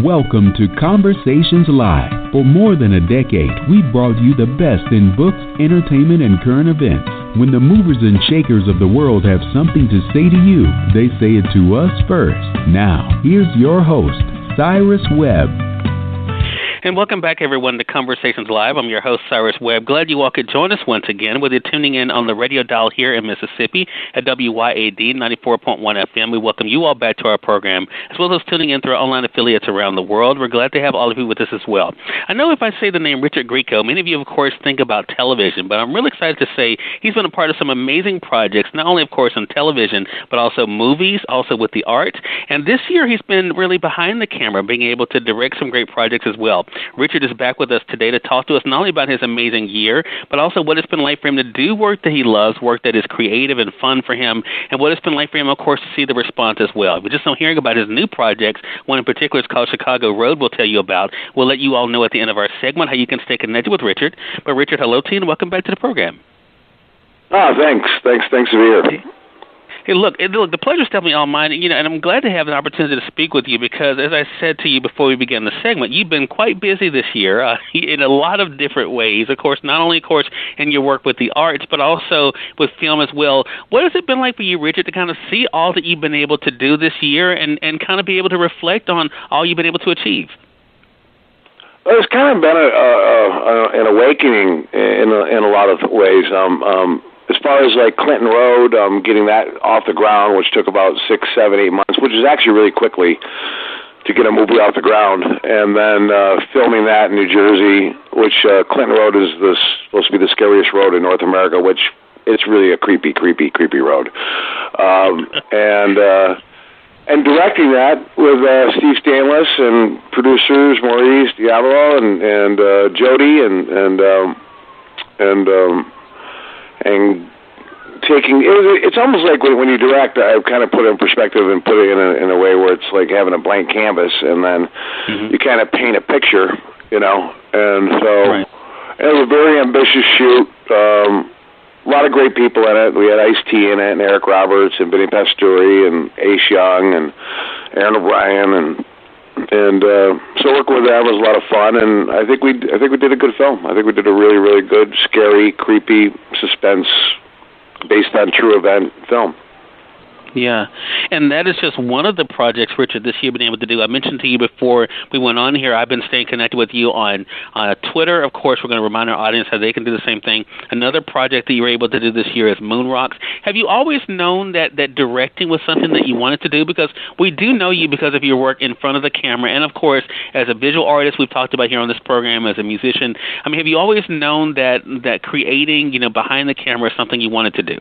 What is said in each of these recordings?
Welcome to Conversations Live. For more than a decade, we've brought you the best in books, entertainment, and current events. When the movers and shakers of the world have something to say to you, they say it to us first. Now, here's your host, Cyrus Webb. And welcome back, everyone, to Conversations Live. I'm your host, Cyrus Webb. Glad you all could join us once again, whether you're tuning in on the radio dial here in Mississippi at WYAD 94.1 FM. We welcome you all back to our program, as well as tuning in through our online affiliates around the world. We're glad to have all of you with us as well. I know if I say the name Richard Grieco, many of you, of course, think about television, but I'm really excited to say he's been a part of some amazing projects, not only, of course, on television, but also movies, also with the art. And this year, he's been really behind the camera, being able to direct some great projects as well. Richard is back with us today to talk to us not only about his amazing year, but also what it's been like for him to do work that he loves, work that is creative and fun for him, and what it's been like for him, of course, to see the response as well. If you just don't hearing about his new projects, one in particular is called Chicago Road we'll tell you about. We'll let you all know at the end of our segment how you can stay connected with Richard. But Richard, hello to you and welcome back to the program. Oh, thanks to be here. Hey, look, the pleasure's definitely all mine, and I'm glad to have an opportunity to speak with you because, as I said to you before we began the segment, you've been quite busy this year in a lot of different ways. Of course, not only, in your work with the arts, but also with film as well. What has it been like for you, Richard, to kind of see all that you've been able to do this year and kind of be able to reflect on all you've been able to achieve? Well, it's kind of been an awakening in a lot of ways. As far as like Clinton Road, getting that off the ground, which took about 6, 7, 8 months, which is actually really quickly to get a movie off the ground, and then filming that in New Jersey, which Clinton Road is supposed to be the scariest road in North America, which it's really a creepy road, and directing that with Steve Stanless and producers Maurice Diavolo and Jody and taking it's almost like when you direct, I kind of put it in perspective and put it in a way where it's like having a blank canvas, and then you kind of paint a picture, and so It was a very ambitious shoot. A lot of great people in it. We had Ice-T in it, and Eric Roberts, and Vinny Pastore, and Ace Young, and Aaron O'Brien, and so working with them was a lot of fun, and I think we did a good film. I think we did a really, really good, scary, creepy, suspense, based on true event film. Yeah, and that is just one of the projects, Richard, this year been able to do. I mentioned to you before we went on here, I've been staying connected with you on Twitter. Of course, we're going to remind our audience how they can do the same thing. Another project that you were able to do this year is Moon Rocks. Have you always known that directing was something that you wanted to do? Because we do know you because of your work in front of the camera, and of course, as a visual artist we've talked about here on this program, as a musician. I mean, have you always known that creating, behind the camera is something you wanted to do?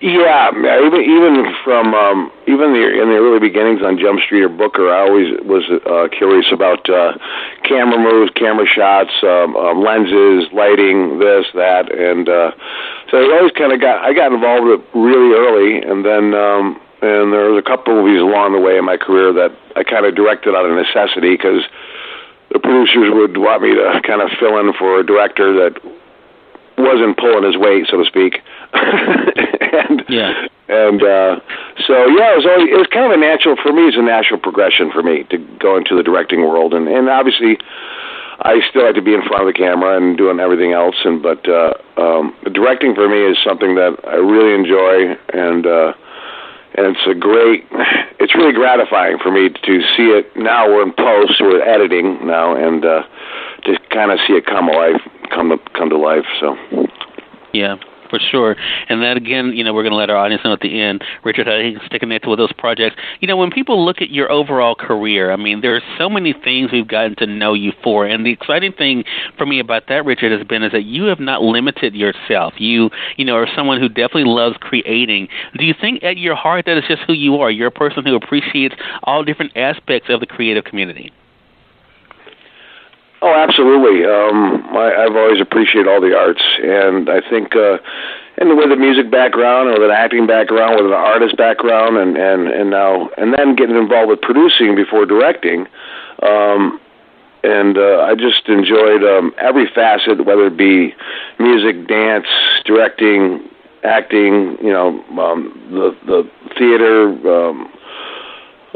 Yeah, even from in the early beginnings on Jump Street or Booker, I always was curious about camera moves, camera shots, lenses, lighting, this, that, and so I always kind of got involved with it really early, and then and there was a couple movies along the way in my career that I kind of directed out of necessity because the producers would want me to kind of fill in for a director that wasn't pulling his weight, so to speak. So it was kind of a natural for me. It's a natural progression for me to go into the directing world, and obviously I still like to be in front of the camera and doing everything else. But directing for me is something that I really enjoy, and it's really gratifying for me to see it. Now we're in post, we're editing now, and to kind of see it come to life. So. Yeah. For sure. And that, again, we're going to let our audience know at the end, Richard, how you can stay connected with those projects. When people look at your overall career, I mean, there are so many things we've gotten to know you for. And the exciting thing for me about that, Richard, has been is that you have not limited yourself. You are someone who definitely loves creating. Do you think at your heart that is just who you are? You're a person who appreciates all different aspects of the creative community. Oh, absolutely. I've always appreciated all the arts, and I think, and with a music background, or with an acting background, with an artist background, and then getting involved with producing before directing, and I just enjoyed every facet, whether it be music, dance, directing, acting, the theater.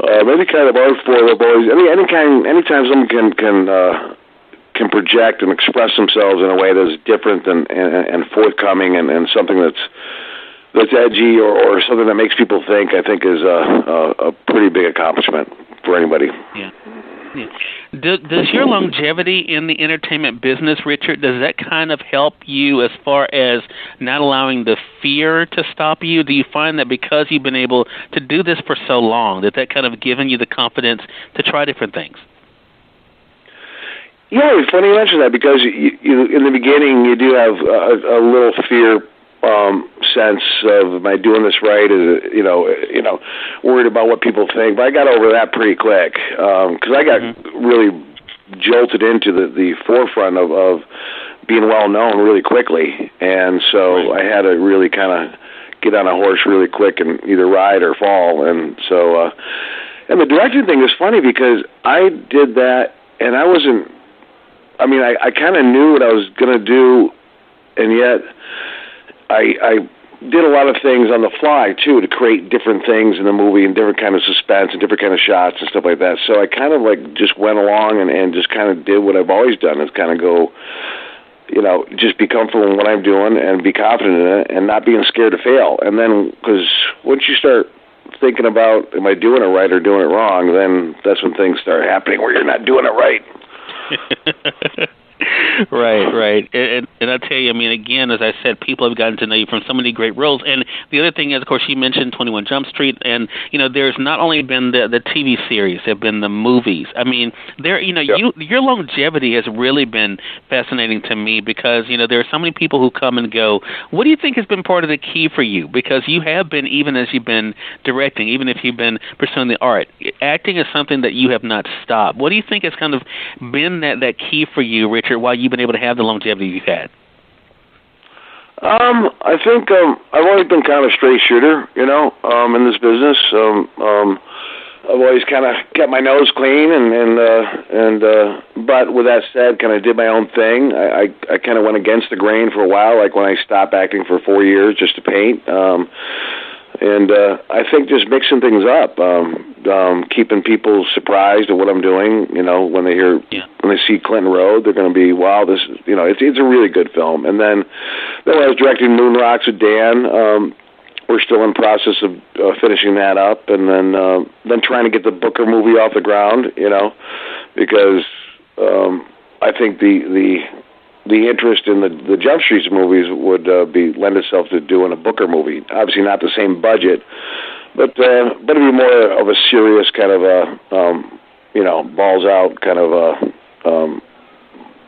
any kind of art form. I've always anytime someone can project and express themselves in a way that's different and forthcoming and something that's edgy or something that makes people think, I think is a pretty big accomplishment for anybody. Yeah. Yeah. Does your longevity in the entertainment business, Richard, does that kind of help you as far as not allowing the fear to stop you? Do you find that because you've been able to do this for so long, that kind of given you the confidence to try different things? Yeah, it's funny you mention that because you in the beginning you do have a little fear sense of, am I doing this right? Is it, worried about what people think? But I got over that pretty quick because I got really jolted into the forefront of being well known really quickly, and so I had to really kind of get on a horse really quick and either ride or fall. And so, and the directing thing is funny because I did that, and I wasn't. I mean, I kind of knew what I was going to do, and yet I did a lot of things on the fly, too, to create different things in the movie and different kind of suspense and different kind of shots and stuff like that. So I kind of just went along and just kind of did what I've always done, is kind of go, just be comfortable in what I'm doing and be confident in it and not being scared to fail. And then, because once you start thinking about, am I doing it right or doing it wrong, then that's when things start happening where you're not doing it right. Right. And I'll tell you, I mean, again, as I said, people have gotten to know you from so many great roles. And the other thing is, of course, you mentioned 21 Jump Street, and, there's not only been the TV series, there have been the movies. I mean, your longevity has really been fascinating to me because, there are so many people who come and go. What do you think has been part of the key for you? Because you have been, even as you've been directing, even if you've been pursuing the art, acting is something that you have not stopped. What do you think has kind of been that key for you, Richard, why you've been able to have the longevity you've had? I think I've always been kind of a straight shooter, in this business. I've always kind of kept my nose clean, but with that said, kind of did my own thing. I kind of went against the grain for a while, like when I stopped acting for 4 years just to paint. And I think just mixing things up, keeping people surprised at what I'm doing. When they see Clinton Road, they're going to be, wow, this is, it's a really good film. And then when I was directing Moon Rocks with Dan, we're still in process of finishing that up, and then trying to get the Booker movie off the ground, because I think the interest in the Jump Street movies would lend itself to doing a Booker movie. Obviously not the same budget, but it'd be more of a serious kind of a, balls out kind of a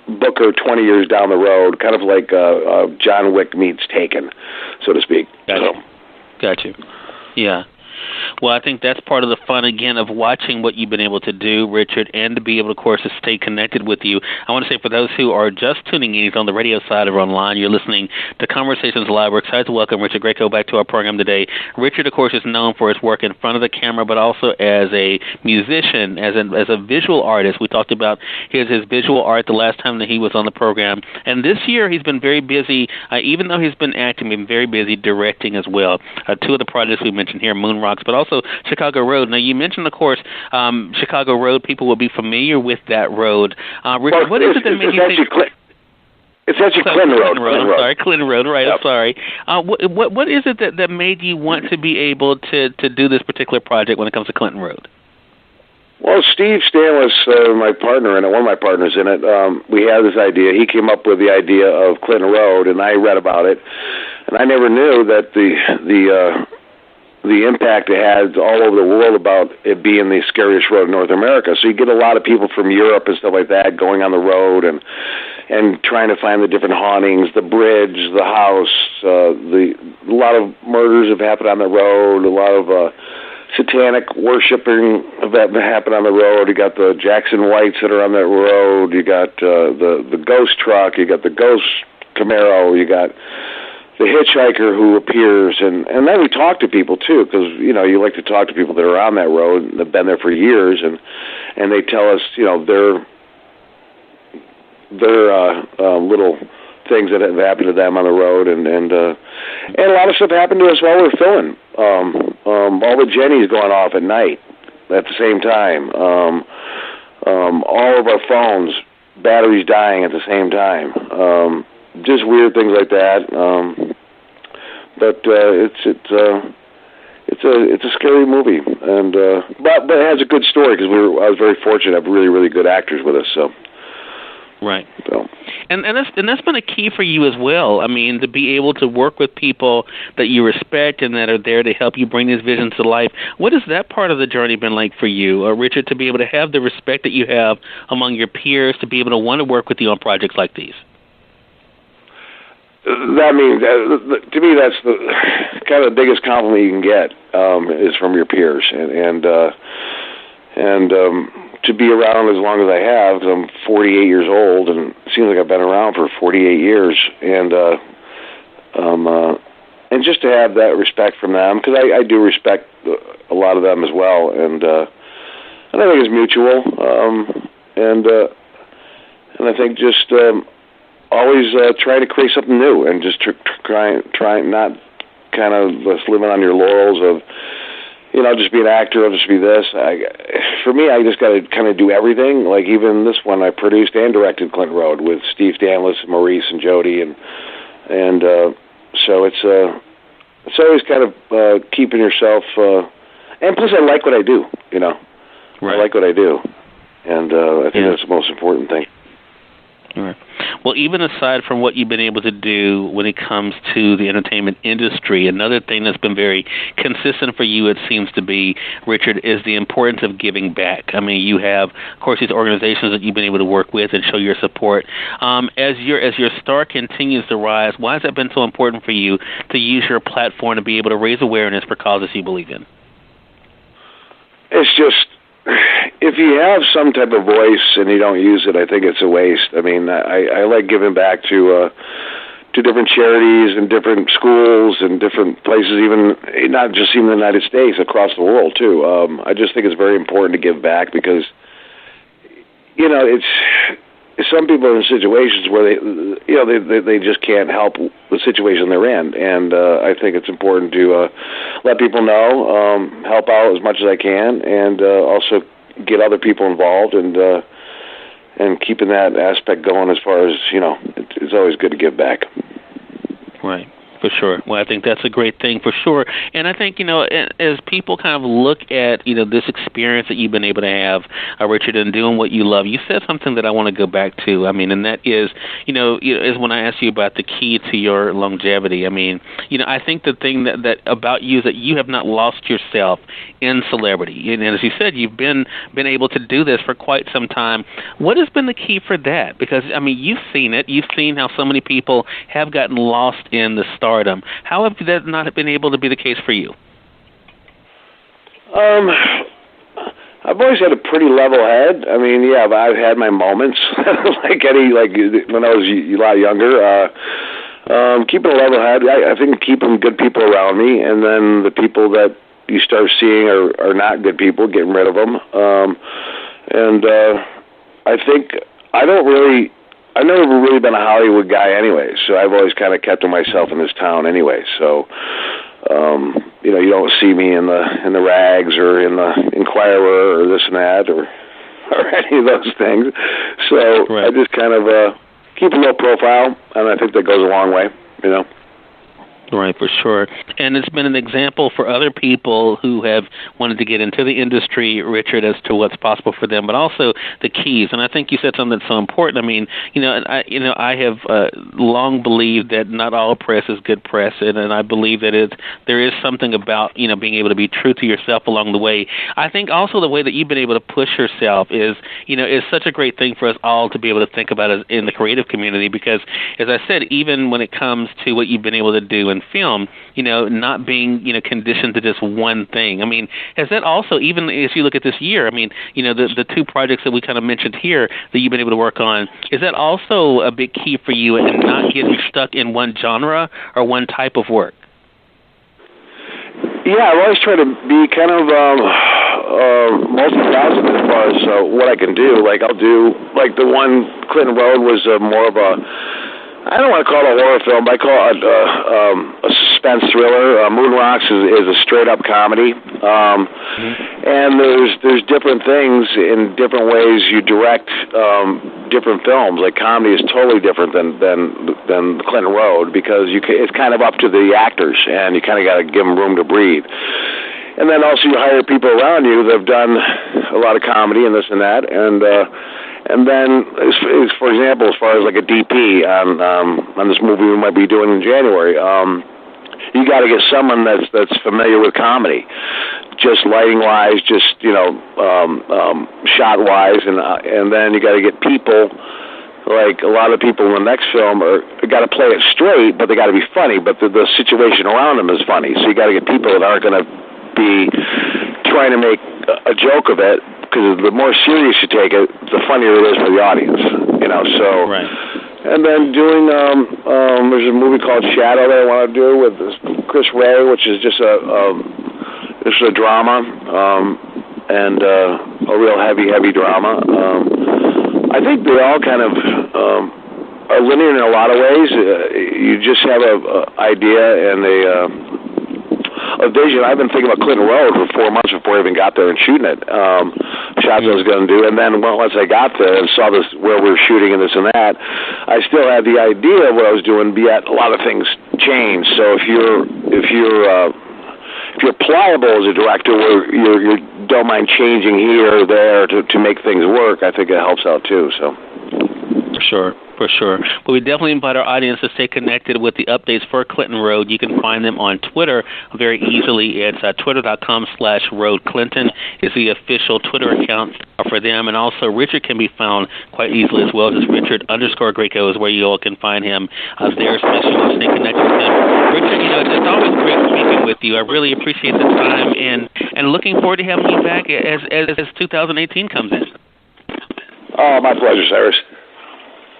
Booker 20 years down the road, kind of like John Wick meets Taken, so to speak. Got you. Yeah. Well, I think that's part of the fun, again, of watching what you've been able to do, Richard, and to be able, of course, to stay connected with you. I want to say for those who are just tuning in, either on the radio side or online, you're listening to Conversations Live. We're excited to welcome Richard Grieco back to our program today. Richard, of course, is known for his work in front of the camera, but also as a musician, as a visual artist. We talked about his visual art the last time that he was on the program. And this year he's been very busy, even though he's been acting, been very busy directing as well. Two of the projects we mentioned here, Moon Rocks, but also Chicago Road. Now, you mentioned, of course, Chicago Road. People will be familiar with that road. Richard, what is it that made you think... It's actually Clinton Road. I'm sorry, Clinton Road, right, yep. I'm sorry. What is it that made you want to be able to do this particular project when it comes to Clinton Road? Well, Steve Stanlis, my partner in it, one of my partners in it, we had this idea. He came up with the idea of Clinton Road, and I read about it, and I never knew that the impact it had all over the world about it being the scariest road in North America. So you get a lot of people from Europe and stuff like that going on the road and trying to find the different hauntings, the bridge, the house. A lot of murders have happened on the road. A lot of satanic worshiping have happened on the road. You got the Jackson Whites that are on that road. You got the ghost truck. You got the ghost Camaro. You got the hitchhiker who appears, and then we talk to people too, because you like to talk to people that are on that road and have been there for years, and they tell us their little things that have happened to them on the road, and a lot of stuff happened to us while we were filming. All the Jennies going off at night, at the same time. All of our phones, batteries dying at the same time. Just weird things like that. But it's a scary movie, and but it has a good story because I was very fortunate to have really, really good actors with us. So. Right. So. And that's been a key for you as well. I mean, to be able to work with people that you respect and that are there to help you bring these visions to life. What has that part of the journey been like for you, Richard, to be able to have the respect that you have among your peers, to be able to want to work with you on projects like these? I mean, to me, that's the kind of the biggest compliment you can get is from your peers, and to be around as long as I have, because I'm 48 years old, and it seems like I've been around for 48 years, and just to have that respect from them, because I do respect a lot of them as well, and I think it's mutual, and I think just always try to create something new, and just try not kind of just living on your laurels of, just be an actor, I'll just be this. For me, I just got to kind of do everything. Like even this one, I produced and directed Clinton Road with Steve Stanlis, and Maurice, and Jody, and so it's always kind of keeping yourself. And plus, I like what I do. Right. I like what I do, and I think that's the most important thing. Right. Well, even aside from what you've been able to do when it comes to the entertainment industry, another thing that's been very consistent for you, it seems to be, Richard, is the importance of giving back. I mean, you have, of course, these organizations that you've been able to work with and show your support. As your star continues to rise, why has that been so important for you to use your platform to be able to raise awareness for causes you believe in? It's just, if you have some type of voice and you don't use it, I think it's a waste. I mean, I like giving back to different charities and different schools and different places, even not just in the United States, across the world too. I just think it's very important to give back because, it's some people are in situations where they just can't help the situation they're in, and I think it's important to let people know, help out as much as I can, and also get other people involved, and keeping that aspect going. As far as it's always good to give back. Right. For sure. Well, I think that's a great thing for sure. And I think, as people kind of look at, this experience that you've been able to have, Richard, in doing what you love, you said something that I want to go back to. I mean, and that is, is when I asked you about the key to your longevity. I mean, I think the thing that about you is that you have not lost yourself in celebrity. And as you said, you've been able to do this for quite some time. What has been the key for that? Because, I mean, you've seen it. You've seen how so many people have gotten lost in the stardom. How have that not been able to be the case for you? I've always had a pretty level head. I mean, yeah, I've had my moments, like when I was a lot younger. Keeping a level head, I think keeping good people around me, and then the people that you start seeing are not good people, getting rid of them. I think I've never really been a Hollywood guy anyway, so I've always kind of kept to myself in this town anyway. So, you don't see me in the rags or in the Inquirer or this and that or any of those things. So right. I just kind of keep a low profile, and I think that goes a long way, Right, for sure. And it's been an example for other people who have wanted to get into the industry, Richard, as to what's possible for them, but also the keys. And I think you said something that's so important. I mean, I have long believed that not all press is good press, and I believe that there is something about, being able to be true to yourself along the way. I think also the way that you've been able to push yourself is such a great thing for us all to be able to think about as in the creative community, because, as I said, even when it comes to what you've been able to do in film, not being, conditioned to just one thing. I mean, has that also, even as you look at this year, I mean, the two projects that we kind of mentioned here that you've been able to work on, is that also a big key for you in not getting stuck in one genre or one type of work? Yeah, I've always tried to be kind of multifaceted as far as what I can do. Like, I'll do, like the one Clinton Road was more of a, I don't want to call it a horror film, but I call it a suspense thriller. Moon Rocks is a straight-up comedy. And there's different things in different ways you direct different films. Like comedy is totally different than Clinton Road, because it's kind of up to the actors, and you kind of got to give them room to breathe. And then also you hire people around you that have done a lot of comedy and this and that, and then, for example, as far as like a DP on this movie we might be doing in January, you got to get someone that's familiar with comedy, just lighting wise, just shot wise, and then you got to get people. Like a lot of people in the next film got to play it straight, but they got to be funny. But the situation around them is funny, so you got to get people that aren't going to be trying to make a joke of it, because the more serious you take it, the funnier it is for the audience, so. Right. And then doing, there's a movie called Shadow that I want to do with Chris Ray, which is just a drama, and a real heavy drama. I think they all kind of are linear in a lot of ways. You just have a idea and a vision. I've been thinking about Clinton Road for 4 months before I even got there and shooting it. Shots I was going to do, and then once I got there and saw this where we were shooting and this and that, I still had the idea of what I was doing, but yet a lot of things change. So if you're pliable as a director, where you don't mind changing here or there to make things work, I think it helps out too. So. For sure. But we definitely invite our audience to stay connected with the updates for Clinton Road. You can find them on Twitter very easily. It's twitter.com/RoadClinton is the official Twitter account for them. And also Richard can be found quite easily as well. Just Richard_Grieco is where you all can find him there, especially when you stay connected with him. Richard, it's always great speaking with you. I really appreciate the time and looking forward to having you back as 2018 comes in. Oh, my pleasure, Cyrus.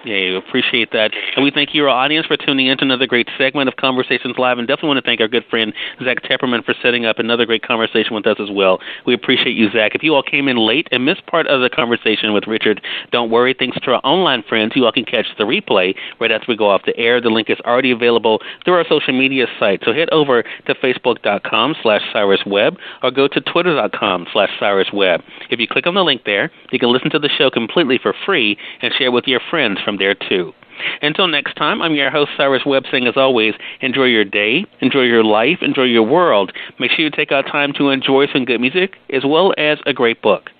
Yeah, appreciate that. And we thank you, our audience, for tuning in to another great segment of Conversations Live, and definitely want to thank our good friend Zach Tepperman for setting up another great conversation with us as well. We appreciate you, Zach. If you all came in late and missed part of the conversation with Richard, don't worry. Thanks to our online friends, you all can catch the replay right after we go off the air. The link is already available through our social media site. So head over to facebook.com/Cyrus Webb or go to twitter.com/Cyrus Webb. If you click on the link there, you can listen to the show completely for free and share with your friends from there too. Until next time, I'm your host, Cyrus Webb, saying as always, enjoy your day, enjoy your life, enjoy your world. Make sure you take out time to enjoy some good music as well as a great book.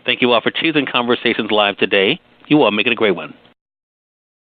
Thank you all for choosing Conversations Live today. You all make it a great one.